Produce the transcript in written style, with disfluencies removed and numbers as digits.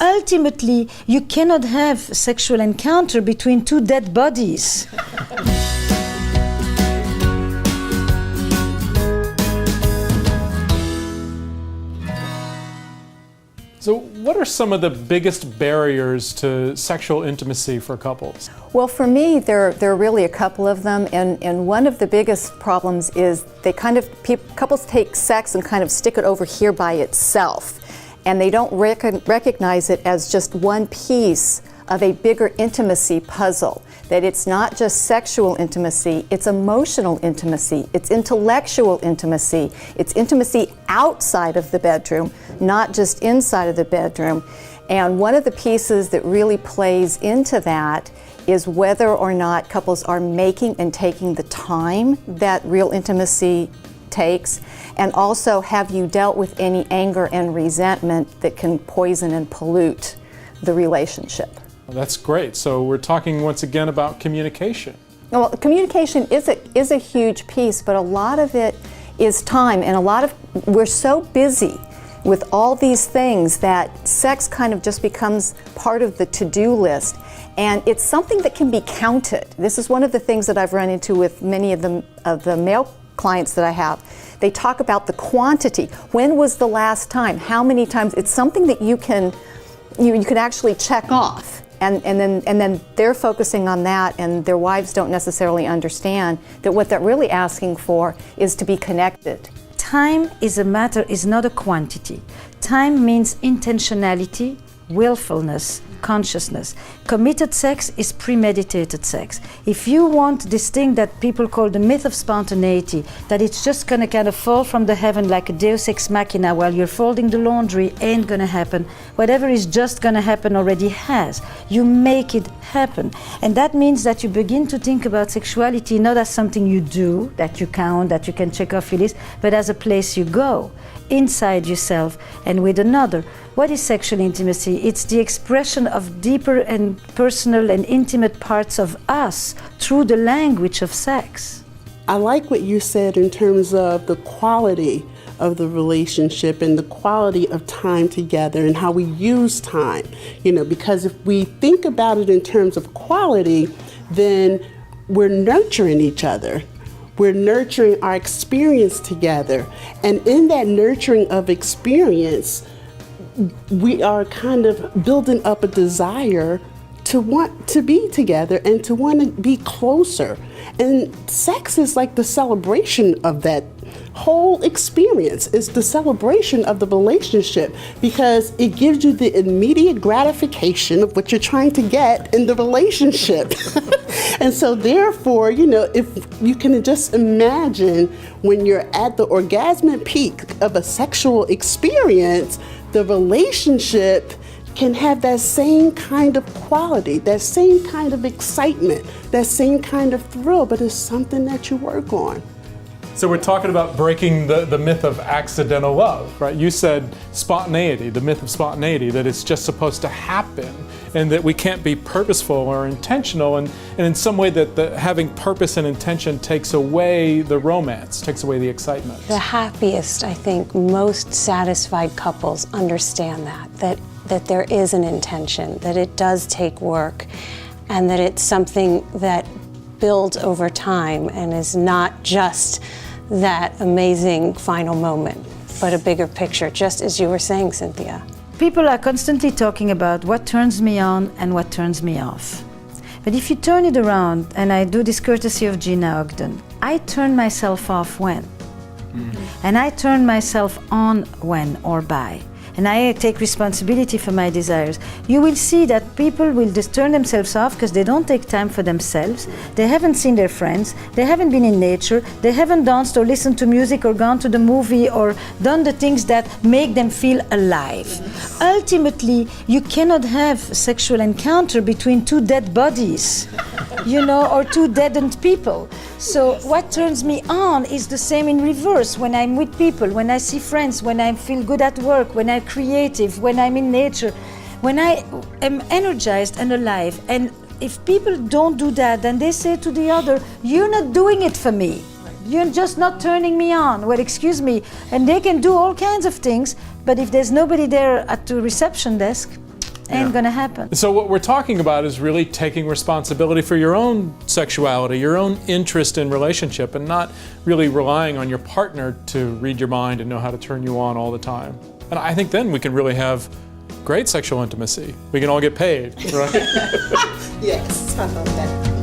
Ultimately, you cannot have sexual encounter between two dead bodies. So what are some of the biggest barriers to sexual intimacy for couples? Well, for me, there are really a couple of them, and one of the biggest problems is they couples take sex and kind of stick it over here by itself, and they don't recognize it as just one piece of a bigger intimacy puzzle. That it's not just sexual intimacy, it's emotional intimacy, it's intellectual intimacy, it's intimacy outside of the bedroom, not just inside of the bedroom. And one of the pieces that really plays into that is whether or not couples are making and taking the time that real intimacy takes, and also have you dealt with any anger and resentment that can poison and pollute the relationship. Well, that's great. So we're talking once again about communication. Well, communication is a huge piece, but a lot of it is time, and we're so busy with all these things that sex kind of just becomes part of the to-do list, and it's something that can be counted. This is one of the things that I've run into with many of the male clients that I have. They talk about the quantity. When was the last time? How many times? It's something that you can actually check off. And then they're focusing on that, and their wives don't necessarily understand that what they're really asking for is to be connected. Time is not a quantity. Time means intentionality, willfulness, consciousness. Committed sex is premeditated sex. If you want this thing that people call the myth of spontaneity, that it's just gonna kind of fall from the heaven like a deus ex machina while you're folding the laundry, ain't gonna happen. Whatever is just gonna happen already has. You make it happen. And that means that you begin to think about sexuality not as something you do, that you count, that you can check off your list, but as a place you go, inside yourself and with another. What is sexual intimacy? It's the expression of deeper and personal and intimate parts of us through the language of sex. I like what you said in terms of the quality of the relationship and the quality of time together and how we use time. Because if we think about it in terms of quality, then we're nurturing each other. We're nurturing our experience together. And in that nurturing of experience, we are kind of building up a desire to want to be together and to want to be closer. And sex is like the celebration of that whole experience. It's the celebration of the relationship because it gives you the immediate gratification of what you're trying to get in the relationship. And so therefore, if you can just imagine when you're at the orgasmic peak of a sexual experience, the relationship can have that same kind of quality, that same kind of excitement, that same kind of thrill, but it's something that you work on. So we're talking about breaking the myth of accidental love, right? You said spontaneity, the myth of spontaneity, that it's just supposed to happen and that we can't be purposeful or intentional, and in some way that having purpose and intention takes away the romance, takes away the excitement. The happiest, I think, most satisfied couples understand that there is an intention, that it does take work, and that it's something that builds over time and is not just that amazing final moment, but a bigger picture, just as you were saying, Cynthia. People are constantly talking about what turns me on and what turns me off. But if you turn it around, and I do this courtesy of Gina Ogden, I turn myself off when? Mm-hmm. And I turn myself on when or by. And I take responsibility for my desires. You will see that people will just turn themselves off because they don't take time for themselves. They haven't seen their friends. They haven't been in nature. They haven't danced or listened to music or gone to the movie or done the things that make them feel alive. Ultimately, you cannot have sexual encounter between two dead bodies, or two deadened people. So what turns me on is the same in reverse. When I'm with people, when I see friends, when I feel good at work, when I'm creative, when I'm in nature, when I am energized and alive. And if people don't do that, then they say to the other, you're not doing it for me. You're just not turning me on. Well, excuse me. And they can do all kinds of things, but if there's nobody there at the reception desk, Ain't gonna happen. So what we're talking about is really taking responsibility for your own sexuality, your own interest in relationship, and not really relying on your partner to read your mind and know how to turn you on all the time. And I think then we can really have great sexual intimacy. We can all get paid, right? Yes, I love that.